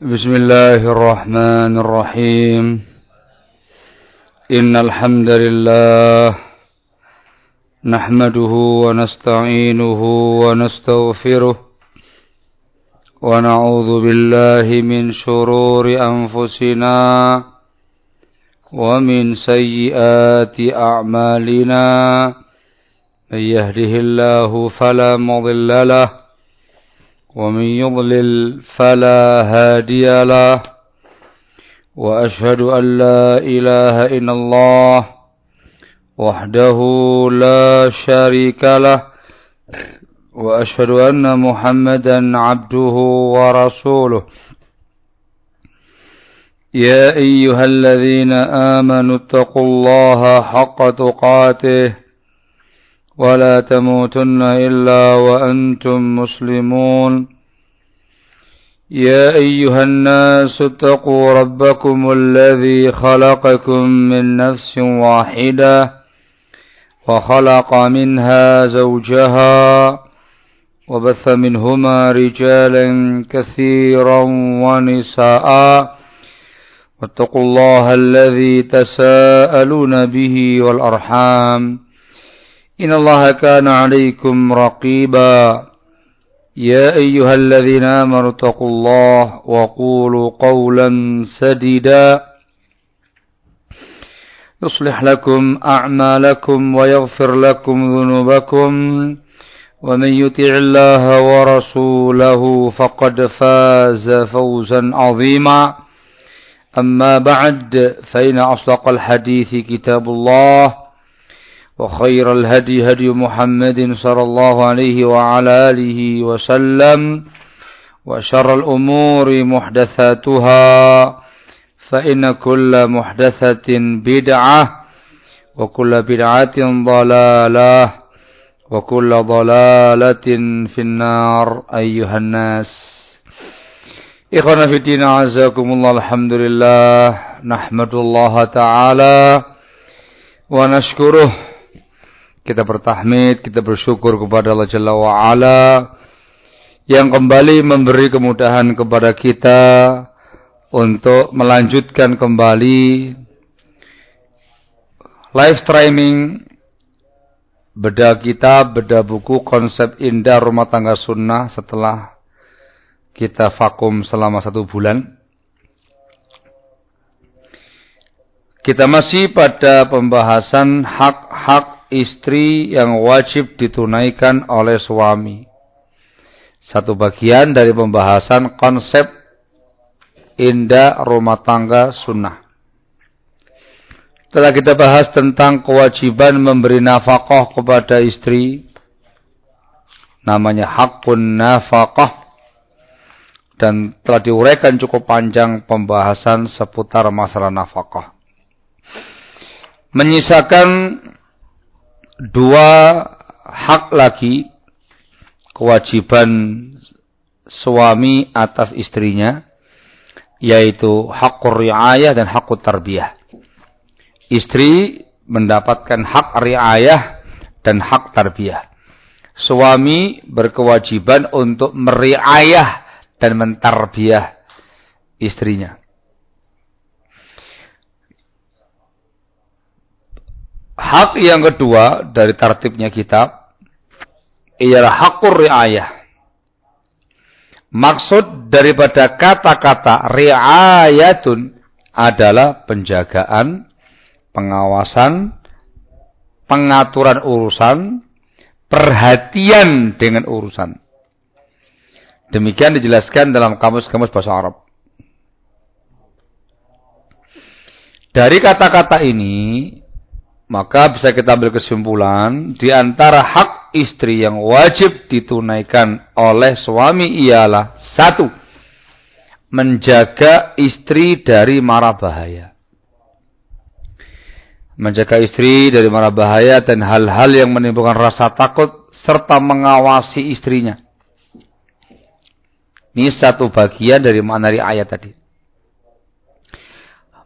بسم الله الرحمن الرحيم إن الحمد لله نحمده ونستعينه ونستغفره ونعوذ بالله من شرور أنفسنا ومن سيئات أعمالنا من يهده الله فلا مضل له ومن يضلل فلا هادي له وأشهد أن لا إله إلا الله وحده لا شريك له وأشهد أن محمدا عبده ورسوله يا أيها الذين آمنوا اتقوا الله حق تقاته ولا تموتن إلا وأنتم مسلمون يا أيها الناس اتقوا ربكم الذي خلقكم من نفس واحدة وخلق منها زوجها وبث منهما رجالا كثيرا ونساء واتقوا الله الذي تساءلون به والأرحام إن الله كان عليكم رقيبا يا أيها الذين آمنوا اتقوا الله وقولوا قولا سديدا يصلح لكم أعمالكم ويغفر لكم ذنوبكم ومن يطع الله ورسوله فقد فاز فوزا عظيما أما بعد فإن أصدق الحديث كتاب الله وخير الهدي هدي محمد صلى الله عليه وعلى آله وسلم وشر الأمور محدثاتها فإن كل محدثة بدعة وكل بدعة ضلالة وكل ضلالة في النار أيها الناس إخوانا في الدين أعزكم الله الحمد لله نحمد الله تعالى ونشكره. Kita bertahmid, kita bersyukur kepada Allah Jalla wa'ala yang kembali memberi kemudahan kepada kita untuk melanjutkan kembali live streaming bedah kitab, bedah buku konsep indah rumah tangga sunnah setelah kita vakum selama 1 bulan. Kita masih pada pembahasan hak-hak istri yang wajib ditunaikan oleh suami. Satu bagian dari pembahasan konsep indah rumah tangga sunnah. Setelah kita bahas tentang kewajiban memberi nafkah kepada istri, namanya hakun nafkah, dan telah diuraikan cukup panjang pembahasan seputar masalah nafkah. Menyisakan 2 hak lagi kewajiban suami atas istrinya, yaitu hakur riayah dan hakur tarbiyah. Istri mendapatkan hak riayah dan hak tarbiyah. Suami berkewajiban untuk meriayah dan mentarbiyah istrinya. Hak yang kedua dari tartibnya kitab ialah hakur riayah. Maksud daripada kata-kata riayatun adalah penjagaan, pengawasan, pengaturan urusan, perhatian dengan urusan. Demikian dijelaskan dalam kamus-kamus bahasa Arab. Dari kata-kata ini maka bisa kita ambil kesimpulan di antara hak istri yang wajib ditunaikan oleh suami ialah 1. Menjaga istri dari mara bahaya. Menjaga istri dari mara bahaya dan hal-hal yang menimbulkan rasa takut serta mengawasi istrinya. Ini satu bagian dari makna ayat tadi.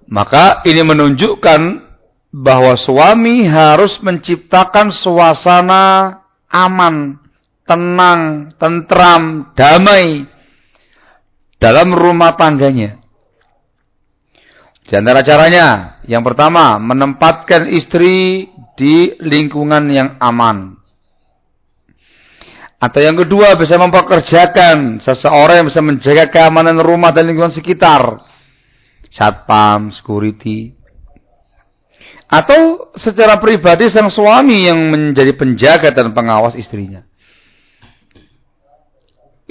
Maka ini menunjukkan bahwa suami harus menciptakan suasana aman, tenang, tentram, damai dalam rumah tangganya. Di antara caranya, yang pertama, menempatkan istri di lingkungan yang aman. Atau yang kedua, bisa mempekerjakan seseorang yang bisa menjaga keamanan rumah dan lingkungan sekitar. Satpam, security. Atau secara pribadi sang suami yang menjadi penjaga dan pengawas istrinya.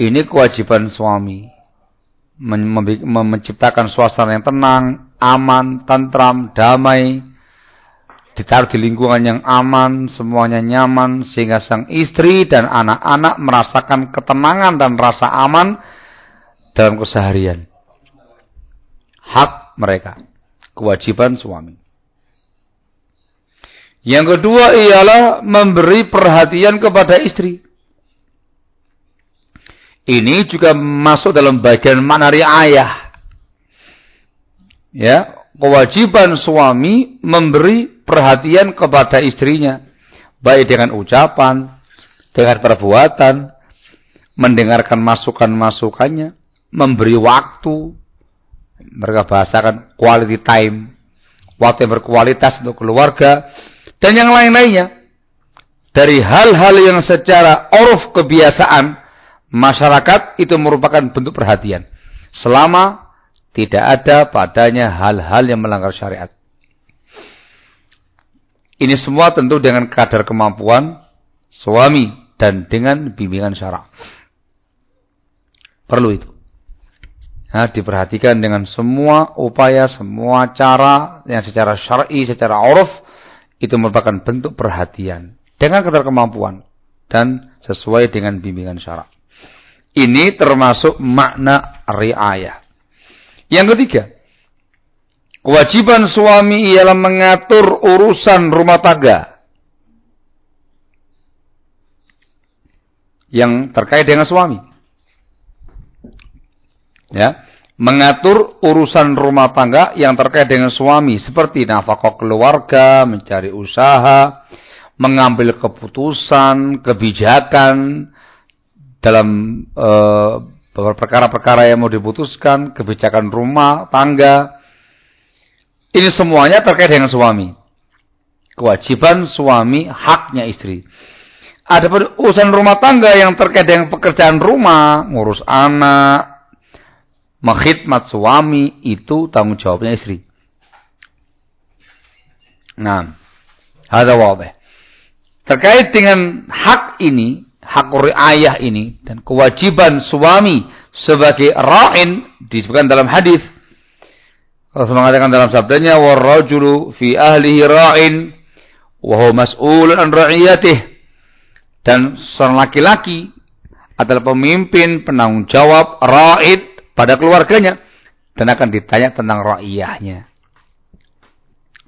Ini kewajiban suami. Menciptakan suasana yang tenang, aman, tentram, damai, ditaruh di lingkungan yang aman, semuanya nyaman, sehingga sang istri dan anak-anak merasakan ketenangan dan rasa aman dalam keseharian. Hak mereka, kewajiban suami. Yang kedua ialah memberi perhatian kepada istri. Ini juga masuk dalam bagian makna riayah. Ya, kewajiban suami memberi perhatian kepada istrinya, baik dengan ucapan, dengan perbuatan, mendengarkan masukan-masukannya, memberi waktu. Mereka bahasakan quality time, waktu yang berkualitas untuk keluarga, dan yang lain-lainnya. Dari hal-hal yang secara uruf kebiasaan masyarakat itu merupakan bentuk perhatian, selama tidak ada padanya hal-hal yang melanggar syariat. Ini semua tentu dengan kadar kemampuan suami dan dengan bimbingan syara. Perlu itu. Nah, diperhatikan dengan semua upaya, semua cara yang secara syar'i, secara uruf itu merupakan bentuk perhatian dengan kadar kemampuan dan sesuai dengan bimbingan syara. Ini termasuk makna riayah. Yang ketiga, kewajiban suami ialah mengatur urusan rumah tangga yang terkait dengan suami. Ya, mengatur urusan rumah tangga yang terkait dengan suami seperti nafkah keluarga, mencari usaha, mengambil keputusan, kebijakan dalam beberapa perkara-perkara yang mau diputuskan, kebijakan rumah tangga. Ini semuanya terkait dengan suami. Kewajiban suami, haknya istri. Ada urusan rumah tangga yang terkait dengan pekerjaan rumah, ngurus anak, mengkhidmat suami, itu tanggung jawabnya istri. Nah, hadza wadih. Terkait dengan hak ini, hak riayah ini dan kewajiban suami sebagai ra'in disebutkan dalam hadis. Rasulullah mengatakan dalam sabdanya, "War-rajulu fi ahlihi ra'in wa huwa mas'ulun an ra'iyatihi." Dan seorang laki-laki adalah pemimpin, penanggung jawab, ra'id pada keluarganya dan akan ditanya tentang ra'iyahnya.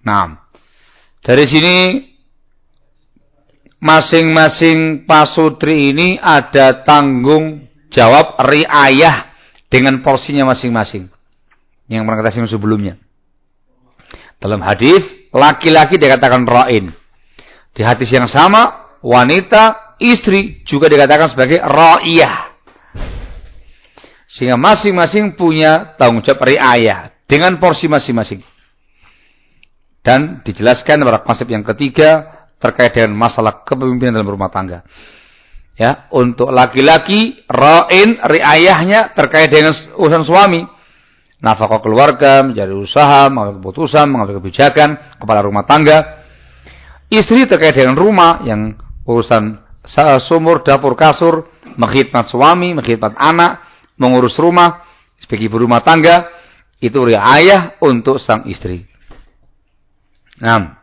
Nah, dari sini masing-masing pasutri ini ada tanggung jawab riayah dengan porsinya masing-masing. Yang pernah kita singgung sebelumnya. Dalam hadis, laki-laki dikatakan ra'in. Di hadis yang sama, wanita, istri juga dikatakan sebagai ra'iyah. Sehingga masing-masing punya tanggung jawab riayah dengan porsi masing-masing. Dan dijelaskan pada konsep yang ketiga, terkait dengan masalah kepemimpinan dalam rumah tangga. Ya, untuk laki-laki, ra'in, riayahnya terkait dengan urusan suami. Nafkah keluarga, mencari usaha, mengambil keputusan, mengambil kebijakan, kepala rumah tangga. Istri terkait dengan rumah, yang urusan sumur, dapur, kasur, mengkhidmat suami, mengkhidmat anak, mengurus rumah, sebagai ibu rumah tangga, itu riayah untuk sang istri. Nah,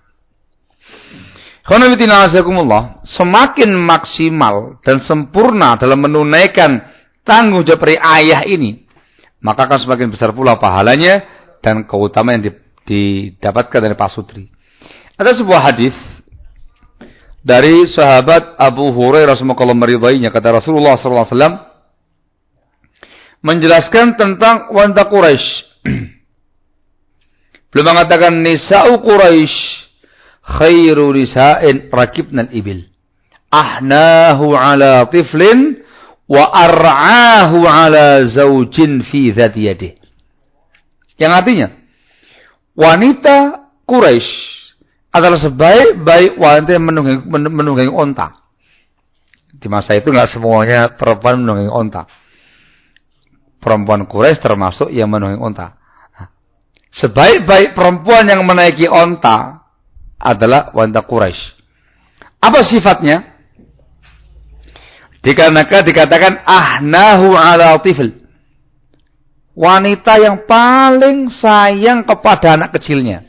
semakin maksimal dan sempurna dalam menunaikan tanggung jawab riayah ini, maka akan semakin besar pula pahalanya dan keutamaan yang didapatkan dari pasutri. Ada sebuah hadis dari sahabat Abu Hurairah semoga Allah meridainya, kata Rasulullah SAW menjelaskan tentang wanita Quraisy. Beliau mengatakan nisa'u Quraisy khairu nisa'in rakibnal ibil ahnahu ala tiflin wa ar'ahu ala zaujin fi dzati yadih. Yang artinya wanita Quraisy adalah sebaik-baik wanita yang menunggangi onta. Di masa itu enggak semuanya perempuan menunggangi onta. Perempuan Quraisy termasuk yang menunggangi onta. Sebaik-baik perempuan yang menaiki onta adalah wanita Quraisy. Apa sifatnya? Dikarenakan dikatakan ahnahu ala tifl. Wanita yang paling sayang kepada anak kecilnya.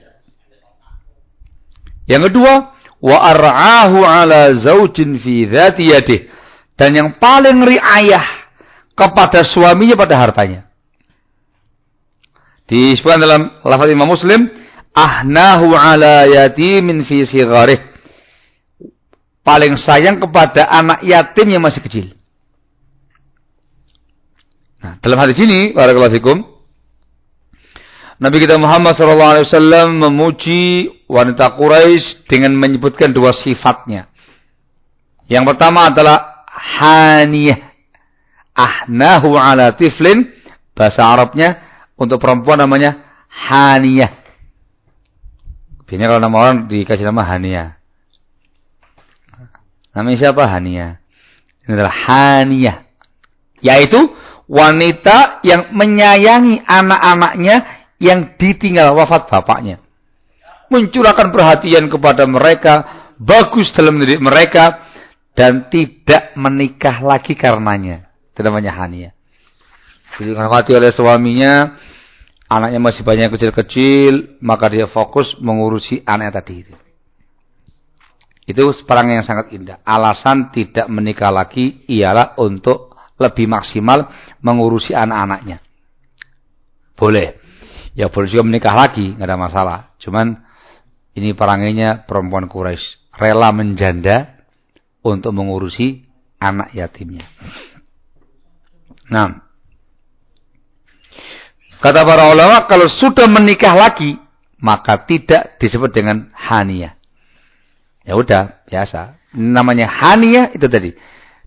Yang kedua, wa ar'ahu ala zaujin fi dzati yadih. Dan yang paling riayah kepada suaminya pada hartanya. Disebutkan dalam lafaz Imam Muslim, ahnahu ala yatimin fi sigharih. Paling sayang kepada anak yatim yang masih kecil. Nah, dalam hadis ini, barakallahu fikum, Nabi kita Muhammad SAW memuji wanita Quraisy dengan menyebutkan dua sifatnya. Yang pertama adalah haniyah. Ahnahu ala tiflin. Bahasa Arabnya untuk perempuan namanya haniyah. Biasanya kalau nama orang dikasih nama haniyah. Namanya siapa? Haniyah. Ini adalah haniyah. Yaitu wanita yang menyayangi anak-anaknya yang ditinggal wafat bapaknya. Mencurahkan perhatian kepada mereka, bagus dalam mendidik mereka, dan tidak menikah lagi karenanya. Itu namanya haniyah. Jadi mati oleh suaminya, anaknya masih banyak kecil-kecil, maka dia fokus mengurusi anak tadi itu. Itu perangai yang sangat indah. Alasan tidak menikah lagi ialah untuk lebih maksimal mengurusi anak-anaknya. Boleh. Ya boleh juga menikah lagi, nggak ada masalah. Cuman ini perangainya perempuan Quraisy. Rela menjanda untuk mengurusi anak yatimnya. Nah, kata para ulama, kalau sudah menikah lagi, maka tidak disebut dengan haniyah. Ya udah, biasa. Namanya haniyah itu tadi.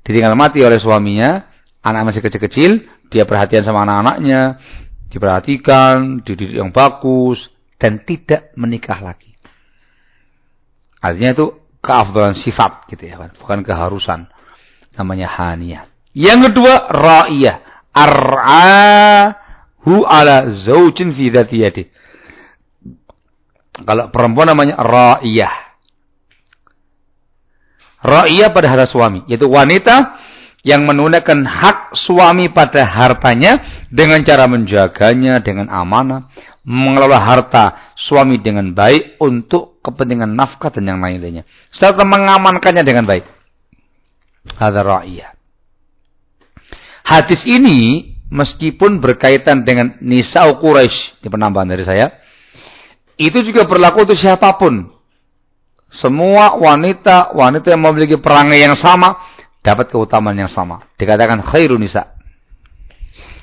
Ditinggal mati oleh suaminya, anak masih kecil-kecil, dia perhatian sama anak-anaknya, diperhatikan, dididik yang bagus, dan tidak menikah lagi. Artinya itu keafdalan sifat gitu ya, bukan keharusan. Namanya haniyah. Yang kedua, ra'iyah. Ar'ahu ala zaujin fi dzati yadih. Kalau perempuan namanya ra'iyah. Ra'iyah pada harta suami, yaitu wanita yang menunaikan hak suami pada hartanya dengan cara menjaganya dengan amanah, mengelola harta suami dengan baik untuk kepentingan nafkah dan yang lain-lainnya, serta mengamankannya dengan baik. Hadza ra'iyah. Hadis ini meskipun berkaitan dengan nisa Quraisy, ini penambahan dari saya, itu juga berlaku untuk siapapun. Semua wanita yang memiliki perangai yang sama dapat keutamaan yang sama. Dikatakan khairun nisa.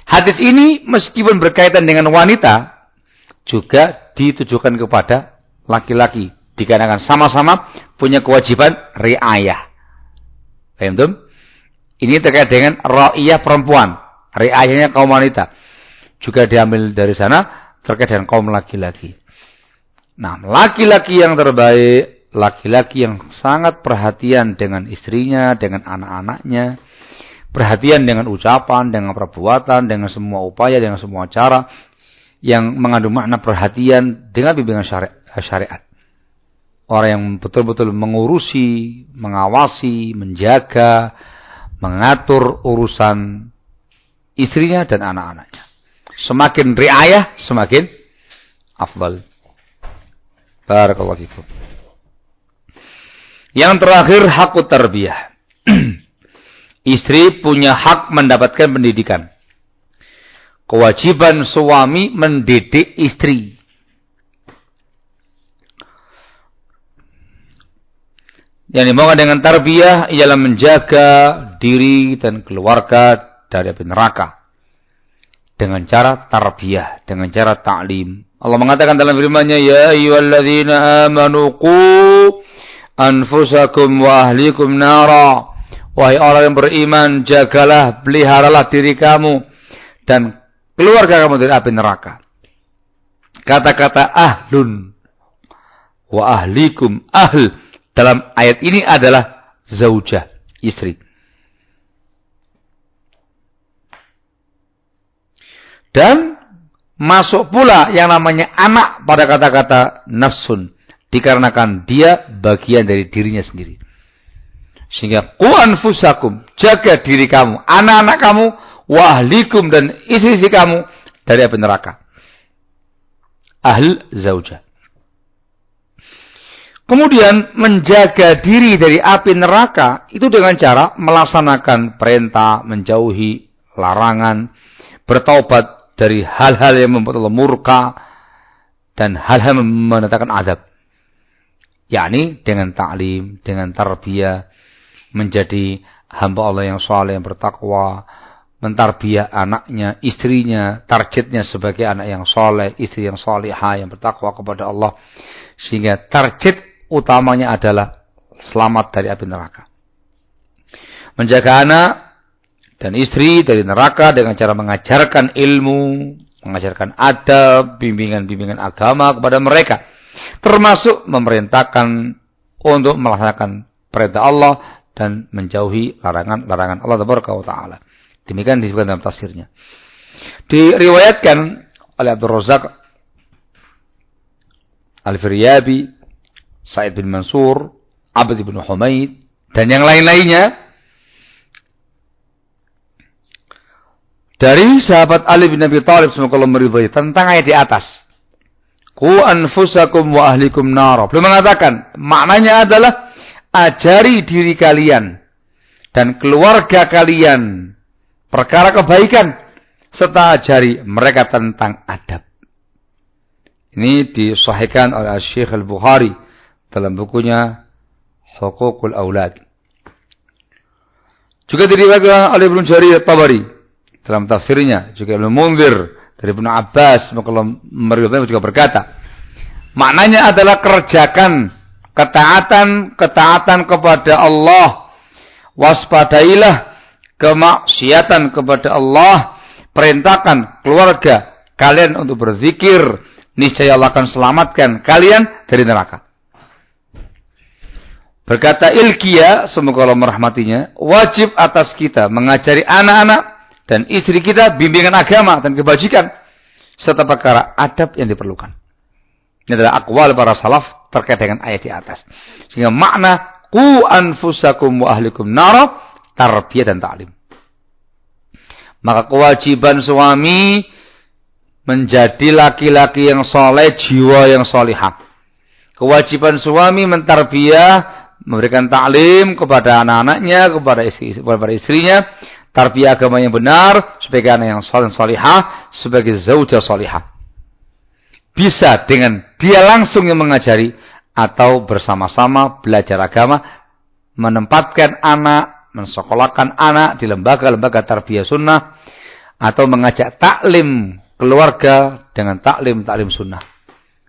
Hadis ini meskipun berkaitan dengan wanita juga ditujukan kepada laki-laki. Dikarenakan sama-sama punya kewajiban riayah. Paham tuh? Ini terkait dengan ra'iyah perempuan. Riayahnya kaum wanita. Juga diambil dari sana terkait dengan kaum laki-laki. Nah, laki-laki yang terbaik, laki-laki yang sangat perhatian dengan istrinya, dengan anak-anaknya, perhatian dengan ucapan, dengan perbuatan, dengan semua upaya, dengan semua cara yang mengandung makna perhatian dengan bimbingan syariat. Orang yang betul-betul mengurusi, mengawasi, menjaga, mengatur urusan istrinya dan anak-anaknya. Semakin riayah, semakin afdal. Barakallahu fikum. Yang terakhir, hakut tarbiyah. Istri punya hak mendapatkan pendidikan. Kewajiban suami mendidik istri. Yang dimaukan dengan tarbiyah ialah menjaga diri dan keluarga dari api neraka. Dengan cara tarbiyah, dengan cara ta'lim. Allah mengatakan dalam firman-Nya, ya ayyuhalladzina amanu qu anfusakum wa ahlikum nara Wahai orang yang beriman, jagalah, peliharalah diri kamu dan keluarga kamu dari api neraka. Kata-kata ahlun wa ahlikum, ahl dalam ayat ini adalah zaujah, istri. Dan masuk pula yang namanya anak pada kata-kata nafsun, dikarenakan dia bagian dari dirinya sendiri. Sehingga qu anfusakum, jaga diri kamu, anak-anak kamu, wa ahlikum dan istri-istri kamu dari api neraka. Ahl zaujah. Kemudian menjaga diri dari api neraka itu dengan cara melaksanakan perintah, menjauhi larangan, bertaubat dari hal-hal yang membuat Allah murka dan hal-hal yang mendatangkan azab. Yakni dengan ta'lim, dengan tarbiyah, menjadi hamba Allah yang saleh, yang bertakwa, mentarbiyah anaknya, istrinya, targetnya sebagai anak yang saleh, istri yang salihah, yang bertakwa kepada Allah. Sehingga target utamanya adalah selamat dari api neraka. Menjaga anak dan istri dari neraka dengan cara mengajarkan ilmu, mengajarkan adab, bimbingan-bimbingan agama kepada mereka. Termasuk memerintahkan untuk melaksanakan perintah Allah dan menjauhi larangan-larangan Allah Taala. Demikian disebutkan dalam tafsirnya. Diriwayatkan oleh Abdul Razak Al-Firyabi, Sa'id bin Mansur, Abd bin Humaid, dan yang lain-lainnya dari sahabat Ali bin Abi Thalib semoga Allah meridhai tentang ayat di atas. Qu anfusakum wa ahlikum nar. Beliau mengatakan, maknanya adalah ajari diri kalian dan keluarga kalian perkara kebaikan serta ajari mereka tentang adab. Ini disahihkan oleh Syekh Al-Bukhari dalam bukunya Huququl Aulad. Juga diriwayatkan oleh Ibnu Jarir At-Tabari dalam tafsirnya, juga Ibnu Munzir dari Ibnu Abbas meriwayatkan juga berkata, maknanya adalah kerjakan ketaatan kepada Allah, waspadailah kemaksiatan kepada Allah, perintahkan keluarga kalian untuk berzikir, niscaya Allah akan selamatkan kalian dari neraka. Berkata Ilqiyah, semoga Allah merahmatinya, wajib atas kita mengajari anak-anak dan istri kita bimbingan agama dan kebajikan serta perkara adab yang diperlukan. Ini adalah aqwal para salaf terkait dengan ayat di atas. Sehingga makna qu anfusakum wa ahlikum nar, tarbiyah dan ta'lim. Maka kewajiban suami menjadi laki-laki yang soleh, jiwa yang solihah. Kewajiban suami mentarbiyah, memberikan ta'lim kepada anak-anaknya, kepada istrinya, tarbiyah agama yang benar, sebagai anak yang soleh, solihah, sebagai zaujah solihah. Bisa dengan dia langsung yang mengajari, atau bersama-sama belajar agama, menempatkan anak, mensekolahkan anak di lembaga-lembaga tarbiyah sunnah, atau mengajak taklim keluarga dengan taklim sunnah.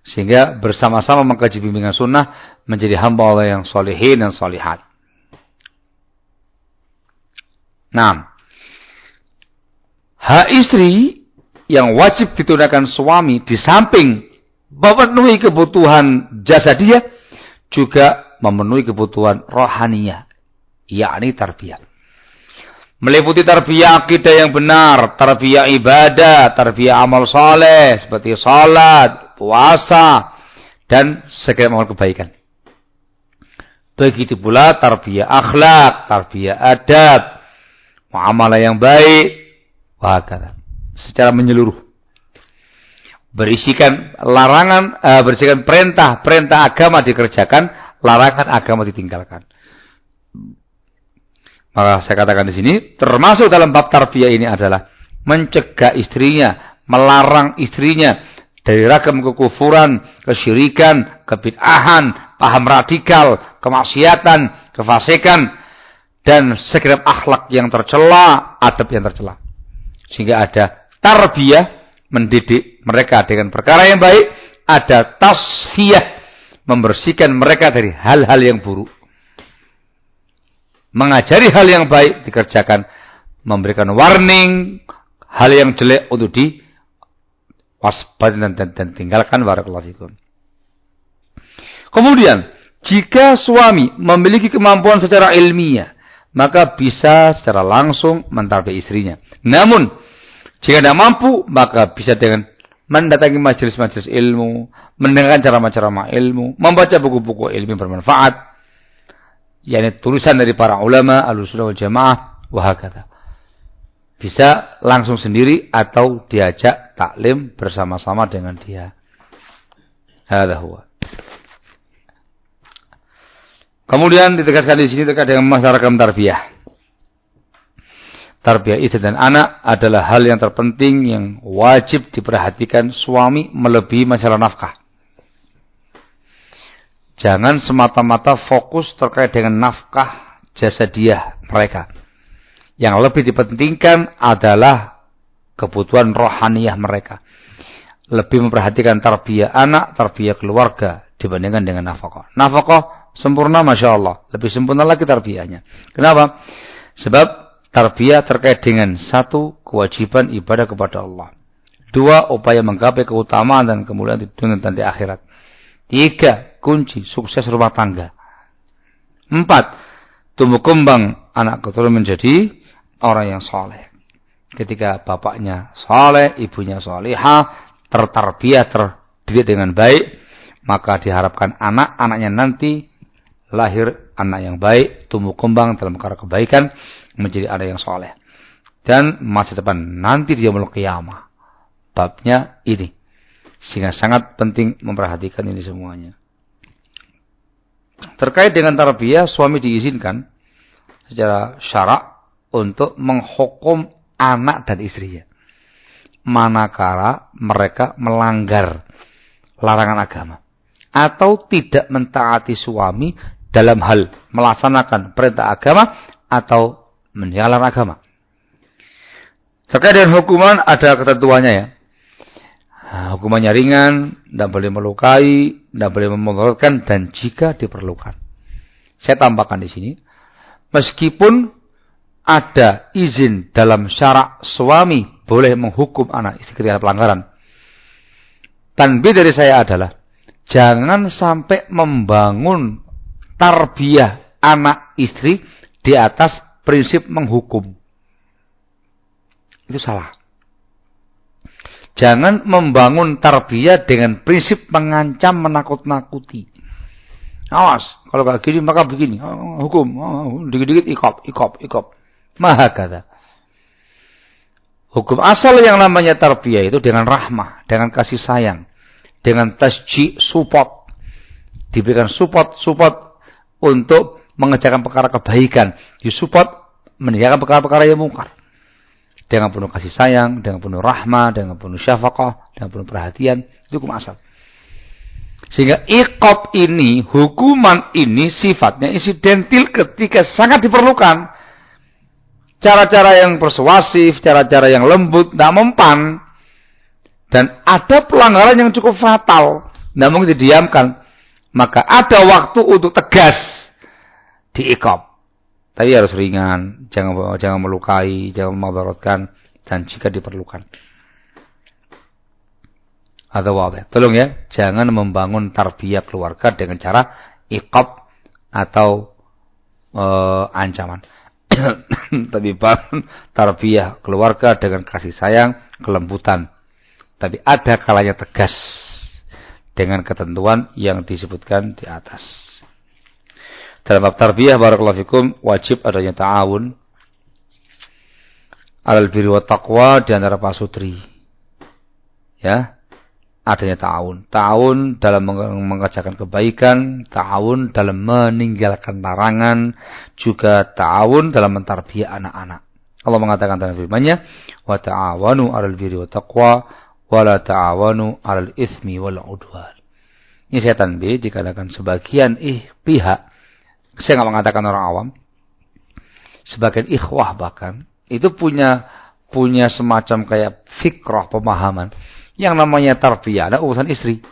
Sehingga bersama-sama mengkaji bimbingan sunnah, menjadi hamba Allah yang solehin dan solihat. Nah, hak istri yang wajib ditunaikan suami di samping memenuhi kebutuhan jasadiah, juga memenuhi kebutuhan rohaniyah, yakni tarbiyah. Meliputi tarbiyah akidah yang benar, tarbiyah ibadah, tarbiyah amal saleh seperti salat, puasa, dan segala amal kebaikan. Begitu pula tarbiyah akhlak, tarbiyah adab, muamalah yang baik, wahakala, secara menyeluruh. Berisikan larangan, berisikan perintah agama dikerjakan, larangan agama ditinggalkan. Maka saya katakan di sini, termasuk dalam bab tarbiyah ini adalah mencegah istrinya, melarang istrinya dari ragam kekufuran, kesyirikan, kebid'ahan, paham radikal, kemaksiatan, kefasikan, dan segenap akhlak yang tercela, adab yang tercela. Sehingga ada tarbiyah, mendidik mereka dengan perkara yang baik, ada tasfiyah, membersihkan mereka dari hal-hal yang buruk. Mengajari hal yang baik dikerjakan, memberikan warning hal yang jelek untuk diwaspadai dan tinggalkan. Barakallahu fikum. Kemudian, jika suami memiliki kemampuan secara ilmiah, maka bisa secara langsung mentarbiah istrinya. Namun, jika tidak mampu, maka bisa dengan mendatangi majelis-majelis ilmu, mendengarkan ceramah-ceramah ilmu, membaca buku-buku ilmu bermanfaat, yakni tulisan dari para ulama, Ahlussunnah wal Jamaah, wahakata. Bisa langsung sendiri atau diajak taklim bersama-sama dengan dia. Hadza huwa. Kemudian ditegaskan di sini terkait dengan masalah tarbiyah. Tarbiyah istri dan anak adalah hal yang terpenting yang wajib diperhatikan suami melebihi masalah nafkah. Jangan semata-mata fokus terkait dengan nafkah jasadiah mereka. Yang lebih dipentingkan adalah kebutuhan rohaniyah mereka. Lebih memperhatikan tarbiyah anak, tarbiyah keluarga dibandingkan dengan nafkah. Nafkah sempurna, Masya Allah. Lebih sempurna lagi tarbiyahnya. Kenapa? Sebab tarbiyah terkait dengan satu, kewajiban ibadah kepada Allah. Dua, upaya menggapai keutamaan dan kemuliaan di dunia dan di akhirat. Tiga, kunci sukses rumah tangga. Empat, tumbuh kembang anak keturunan menjadi orang yang soleh. Ketika bapaknya soleh, ibunya solihah, tertarbiyah, terdidik dengan baik, maka diharapkan anak-anaknya nanti lahir anak yang baik, tumbuh kembang dalam perkara kebaikan, menjadi anak yang soleh. Dan masa depan nanti dia yaumul qiyamah. Babnya ini. Sehingga sangat penting memperhatikan ini semuanya. Terkait dengan tarbiyah, suami diizinkan secara syarak untuk menghukum anak dan istrinya. Manakala mereka melanggar larangan agama. Atau tidak mentaati suami dalam hal melaksanakan perintah agama atau menjalankan agama. Terkait dengan hukuman ada ketentuannya ya. Hukumannya ringan, tidak boleh melukai, tidak boleh memudaratkan, dan jika diperlukan. Saya tambahkan di sini, meskipun ada izin dalam syarak suami boleh menghukum anak istri ketika pelanggaran, tanbih dari saya adalah jangan sampai membangun tarbiyah anak istri di atas prinsip menghukum. Itu salah. Jangan membangun tarbiyah dengan prinsip mengancam, menakut-nakuti. Awas, kalau kayak gini maka begini. Hukum, dikit-dikit ikop. Maha kata. Hukum asal yang namanya tarbiyah itu dengan rahmah, dengan kasih sayang, dengan tasji, support. Diberikan support untuk mengerjakan perkara kebaikan. Disupport meninggalkan perkara-perkara yang mungkar. Dengan penuh kasih sayang, dengan penuh rahmah, dengan penuh syafaqah, dengan penuh perhatian. Itu hukum asal. Sehingga iqab ini, hukuman ini sifatnya insidentil ketika sangat diperlukan. Cara-cara yang persuasif, cara-cara yang lembut, tidak mempan. Dan ada pelanggaran yang cukup fatal. Tidak mungkin didiamkan. Maka ada waktu untuk tegas diiqab. Tapi harus ringan, jangan melukai, jangan memudaratkan, dan jika diperlukan. Atau wabah. Tolong ya, jangan membangun tarbiyah keluarga dengan cara iqab atau ancaman. Tapi bangun tarbiyah keluarga dengan kasih sayang, kelembutan. Tapi ada kalanya tegas dengan ketentuan yang disebutkan di atas. Dalam bab tarbiyah, barakallahu fikum, wajib adanya ta'awun alal birri wa taqwa di antara pasutri. Ya, adanya ta'awun. Ta'awun dalam mengerjakan kebaikan, ta'awun dalam meninggalkan larangan, juga ta'awun dalam mentarbiyah anak-anak. Allah mengatakan dalam firman-Nya, "Wa ta'awanu 'alal birri wa taqwa wa la ta'awanu 'alal itsmi wal 'udwan." Ini saya tanbih dikatakan sebagian pihak, saya nggak mengatakan orang awam, sebagian ikhwah bahkan itu punya semacam kayak fikrah, pemahaman yang namanya tarbiyah ada urusan istri.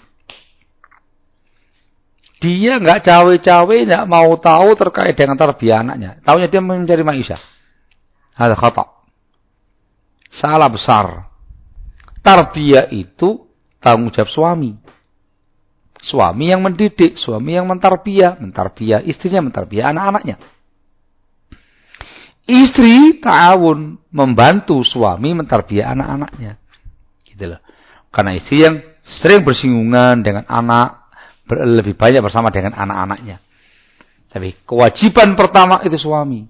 Dia nggak cawe-cawe, nggak mau tahu terkait dengan tarbiyah anaknya. Taunya dia mencari maisha. Hal khata. Salah besar. Tarbiyah itu tanggung jawab suami. Suami yang mendidik, suami yang mentarbiyah istrinya, mentarbiyah anak-anaknya. Istri ta'awun, membantu suami mentarbiyah anak-anaknya. Gitu loh. Karena istri yang sering bersinggungan dengan anak, lebih banyak bersama dengan anak-anaknya. Tapi kewajiban pertama itu suami.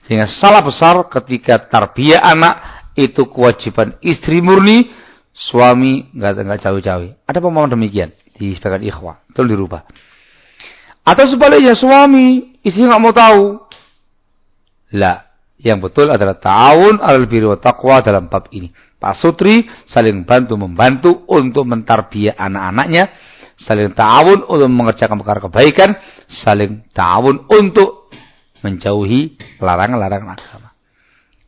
Sehingga salah besar ketika tarbiyah anak itu kewajiban istri murni, suami enggak cawe-cawe. Ada pemahaman demikian di sebagian ikhwah, itu dirubah. Atau sebaliknya suami, istri enggak mau tahu. Lah, yang betul adalah ta'awun 'alal birri wa taqwa dalam bab ini. Pak Sutri saling membantu untuk mentarbiyah anak-anaknya, saling ta'awun untuk mengerjakan perkara kebaikan, saling ta'awun untuk menjauhi larangan-larangan agama.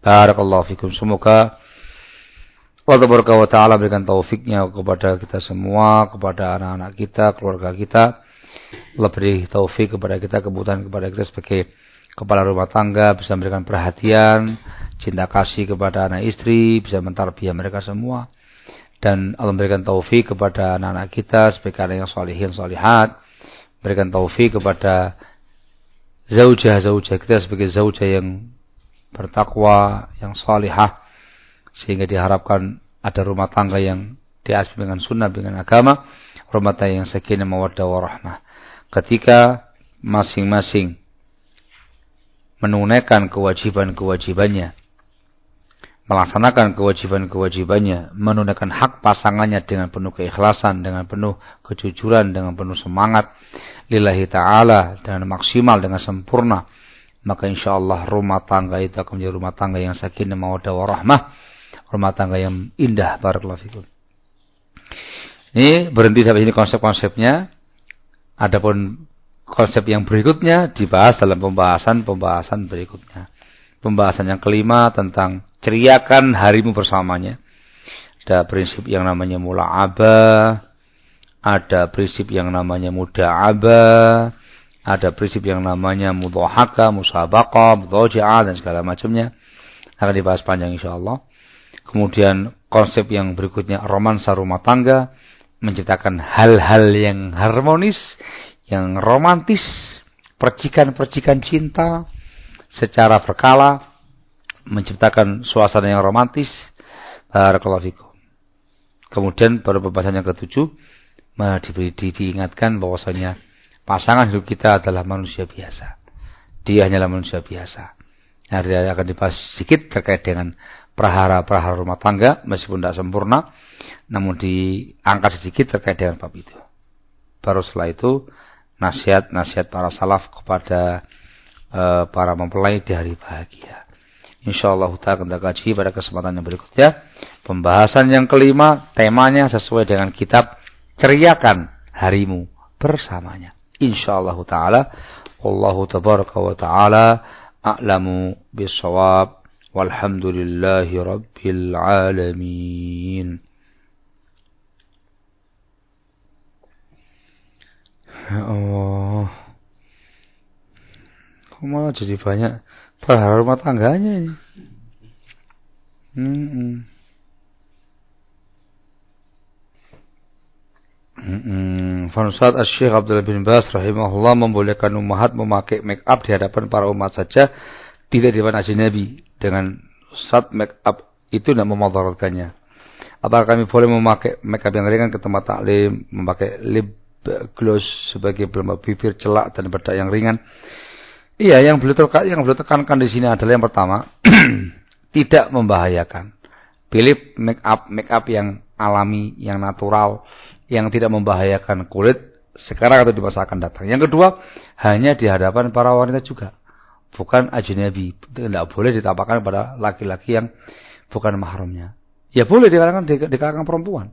Barakallahu fikum. Semoga Allah Ta'ala berikan taufiknya kepada kita semua, kepada anak-anak kita, keluarga kita. Allah beri taufik kepada kita, kebutuhan kepada kita sebagai kepala rumah tangga, bisa memberikan perhatian, cinta kasih kepada anak istri, bisa mentarbiyah mereka semua. Dan Allah memberikan taufik kepada anak-anak kita sebagai anak yang sholihin, sholihat. Berikan taufik kepada zaujah kita sebagai zaujah yang bertakwa, yang sholihah. Sehingga diharapkan ada rumah tangga yang diasmi dengan sunnah, dengan agama. Rumah tangga yang sakinah, mawaddah, warahmah. Ketika masing-masing menunaikan kewajiban-kewajibannya, melaksanakan kewajiban-kewajibannya, menunaikan hak pasangannya dengan penuh keikhlasan, dengan penuh kejujuran, dengan penuh semangat, lillahi ta'ala, dengan maksimal, dengan sempurna, maka insyaallah rumah tangga itu akan menjadi rumah tangga yang sakinah, mawaddah, warahmah, rumah tangga yang indah. Barakallahu fikum. Ini berhenti sampai sini konsep-konsepnya. Adapun konsep yang berikutnya dibahas dalam pembahasan berikutnya. Pembahasan yang kelima tentang ceriakan harimu bersamanya. Ada prinsip yang namanya mula'abah, ada prinsip yang namanya muda'abah, ada prinsip yang namanya mudhahaka, musabaqah, mudhaja'ah, dan segala macamnya. Akan dibahas panjang insyaallah. Kemudian konsep yang berikutnya romansa rumah tangga, menciptakan hal-hal yang harmonis, yang romantis, percikan-percikan cinta secara berkala, menciptakan suasana yang romantis. Barakallahu fikum. Kemudian pada pembahasan yang ketujuh, diingatkan bahwasanya pasangan hidup kita adalah manusia biasa. Dia hanyalah manusia biasa. Nah, dia akan dibahas sedikit terkait dengan prahara-prahara rumah tangga, meskipun tidak sempurna, namun diangkat sedikit terkait dengan bab itu. Baru setelah itu nasihat-nasihat para salaf kepada para mempelai di hari bahagia. Insyaallah kita akan kaji pada kesempatan yang berikutnya. Pembahasan yang kelima, temanya sesuai dengan kitab Ceriakan Harimu Bersamanya. Insyaallah taala, wallahu tabaraka wa taala a'lamu bis-shawab. Walhamdulillahi rabbil alamin. Oh, kok malah jadi banyak perhara rumah tangganya ini. Fansad Asy-Syaikh Abdullah bin Baz rahimahullah membolehkan ummahat memakai make up di hadapan para umat saja, tidak di depan ajnabi. Dengan saat make up itu tidak memudaratkannya. Apakah kami boleh memakai make up yang ringan ke tempat taklim, memakai lip gloss sebagai pelembab bibir, celak dan bedak yang ringan? Iya, yang beliau tekankan di sini adalah yang pertama, tidak membahayakan. Pilih make up yang alami, yang natural, yang tidak membahayakan kulit sekarang atau di masa akan datang. Yang kedua, hanya di hadapan para wanita juga, bukan ajnabi. Tidak boleh ditampakkan pada laki-laki yang bukan mahramnya. Ya boleh di kalangan perempuan.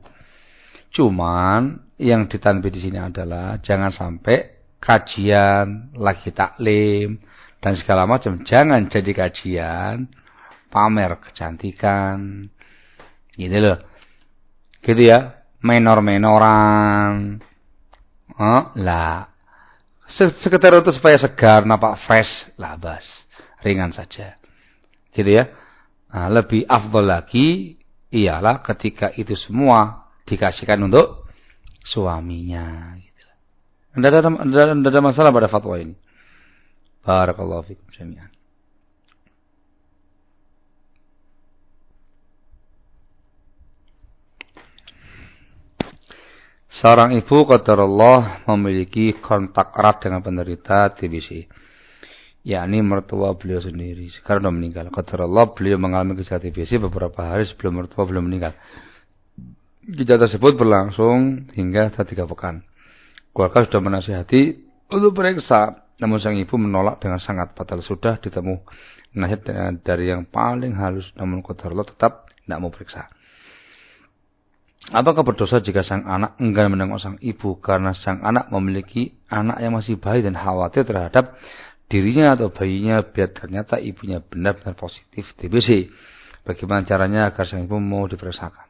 Cuman yang ditanbih di sini adalah jangan sampai kajian, lagi taklim dan segala macam, jangan jadi kajian pamer kecantikan. Gitu loh. Gitu ya, menor-menoran. Lah, Sekedar untuk supaya segar, nampak fresh, labas, ringan saja. Gitu ya. Nah, lebih afdal lagi ialah ketika itu semua dikasihkan untuk suaminya. Gitu. Tidak ada masalah pada fatwa ini. Barakallahu fikum jami'an. Seorang ibu qadarullah memiliki kontak erat dengan penderita TBC, yakni mertua beliau sendiri. Sekarang sudah meninggal. Qadarullah beliau mengalami gejala TBC beberapa hari sebelum mertua beliau meninggal. Gejala tersebut berlangsung hingga 3 pekan. Keluarga sudah menasihati untuk periksa, namun sang ibu menolak dengan sangat. Padahal sudah ditemu nasihat dari yang paling halus, namun qadarullah tetap tidak mau periksa. Apakah berdosa jika sang anak enggan menengok sang ibu karena sang anak memiliki anak yang masih bayi dan khawatir terhadap dirinya atau bayinya biar ternyata ibunya benar-benar positif TBC? Bagaimana caranya agar sang ibu mau diperiksakan?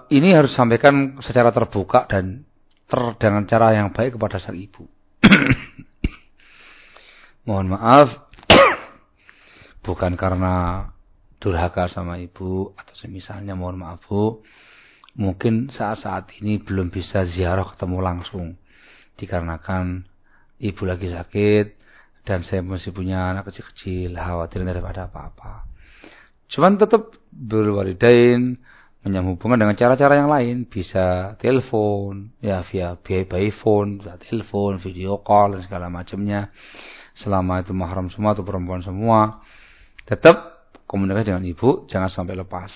Ini harus disampaikan secara terbuka dan dengan cara yang baik kepada sang ibu. Mohon maaf, bukan karena durhaka sama ibu atau semisalnya, mohon maaf Bu. Mungkin saat ini belum bisa ziarah ketemu langsung. Dikarenakan ibu lagi sakit dan saya masih punya anak kecil-kecil, khawatir tidak ada apa-apa. Cuman tetap berwalidain, menyambung hubungan dengan cara-cara yang lain. Bisa telepon, ya via by phone, bisa telepon, video call dan segala macamnya. Selama itu mahram semua atau perempuan semua, tetap komunikasi dengan ibu, jangan sampai lepas.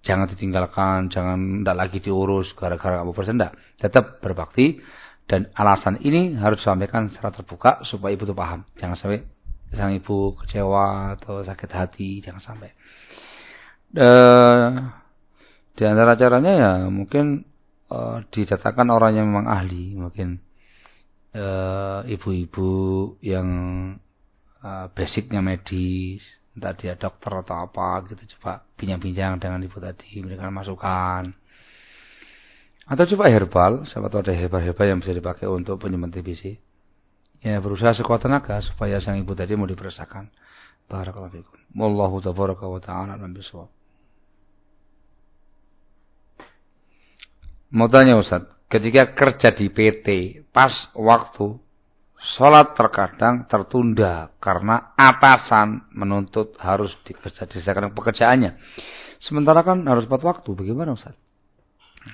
Jangan ditinggalkan, jangan tidak lagi diurus gara-gara kamu bersendak. Tetap berbakti, dan alasan ini harus disampaikan secara terbuka supaya ibu itu paham. Jangan sampai sang ibu kecewa atau sakit hati, jangan sampai. Di antara caranya ya mungkin didatangkan orang yang memang ahli, mungkin ibu-ibu yang basicnya medis, entah dia dokter atau apa gitu, coba bincang-bincang dengan ibu tadi, memberikan masukan. Atau coba herbal, siapa tahu ada herbal-herbal yang bisa dipakai untuk penyembuhan TBC. Ya berusaha sekuat tenaga supaya sang ibu tadi mau diperiksakan. Barakallahu fikum. Wallahu tabaraka wa ta'ala alam bisawab. Mau tanya Ustaz, ketika kerja di PT, pas waktu sholat terkadang tertunda karena atasan menuntut harus dikerjakan pekerjaannya. Sementara kan harus tepat waktu. Bagaimana Ustaz?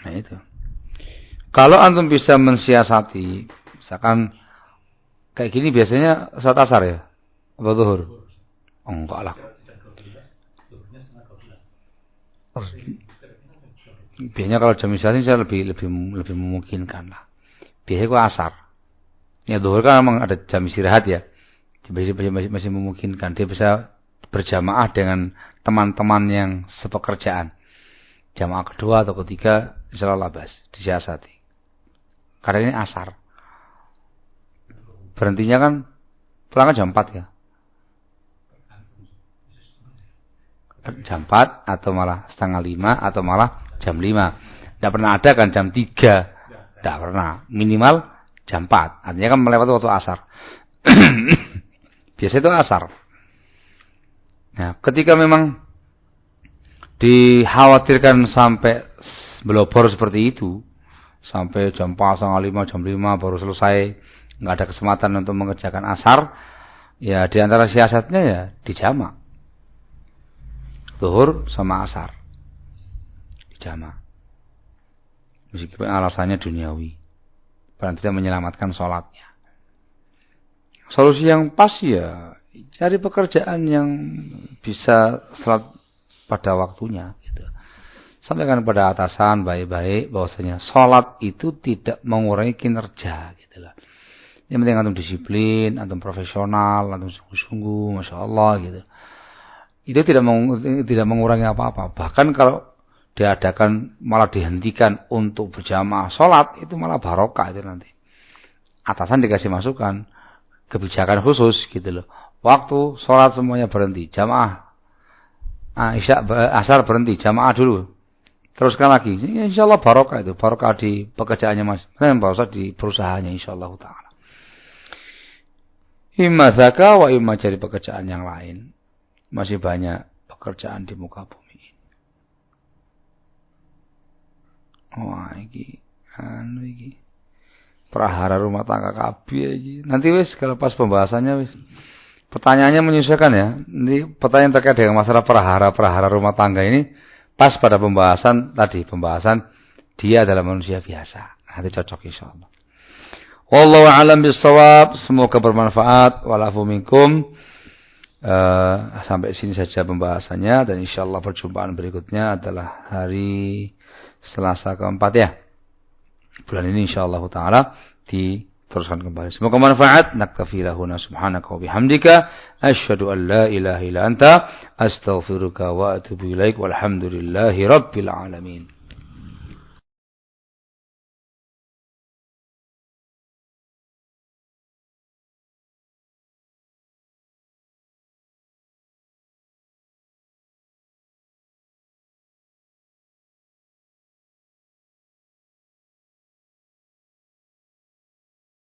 Nah itu. Kalau antum bisa mensiasati, misalkan kayak gini biasanya sholat asar ya? Apa zuhur? Oh, enggak lah. Biasanya kalau jam istirahat saya lebih memungkinkan lah. Biasanya gua asar. Ya zuhur kan memang ada jam istirahat ya. Masih memungkinkan. Dia bisa berjamaah dengan teman-teman yang sepekerjaan. Jamaah kedua atau ketiga insyaallah labas, disiasati. Karena ini asar. Berhentinya kan pulang jam 4 ya. Jam 4 atau malah setengah 5 atau malah jam 5. Tidak pernah ada kan jam 3. Tidak pernah. Minimal jam 4. Artinya kan melewati waktu asar. Biasanya itu asar. Nah, ketika memang dikhawatirkan sampai belobor seperti itu, sampai jam 4, setengah 5, jam 5 baru selesai, nggak ada kesempatan untuk mengerjakan asar, ya di antara siasatnya ya dijamak. Zuhur sama asar. Dijamak. Meskipun alasannya duniawi. Dan tidak menyelamatkan sholatnya. Solusi yang pas ya cari pekerjaan yang bisa sholat pada waktunya gitu. Sampaikan pada atasan baik-baik bahwasanya sholat itu tidak mengurangi kinerja gitu lah. Yang penting antum disiplin, antum profesional, antum sungguh-sungguh, masya Allah gitu. Itu tidak mengurangi apa-apa. Bahkan kalau diadakan malah dihentikan untuk berjamaah sholat, itu malah barokah itu nanti. Atasan dikasih masukan, kebijakan khusus gitu loh. Waktu sholat semuanya berhenti, jamaah isya asar berhenti, jamaah dulu. Teruskan lagi. Insyaallah barokah itu, barokah di pekerjaannya Mas. Dan barokah di perusahaannya insyaallah taala. Imma dzaka wa imma cari pekerjaan yang lain. Masih banyak pekerjaan di muka bumi ini. Wah, iki prahara rumah tangga kabeh iki. Nanti wis kalau pas pembahasannya wis. Pertanyaannya menyesuaikan ya. Ini pertanyaan terkait dengan masalah prahara rumah tangga ini pas pada pembahasan dia adalah manusia biasa. Nanti cocok insyaallah. Wallahu a'lam bissawab. Semoga bermanfaat. Walafu minkum. Sampai sini saja pembahasannya dan insyaallah perjumpaan berikutnya adalah hari Selasa keempat ya. Bulan ini insyaallah taala diteruskan kembali. Semoga manfaat. Naktafi lahuna subhanaka wa bihamdika asyhadu an la ilaha illa anta astaghfiruka wa atubu ilaik walhamdulillahi rabbil alamin.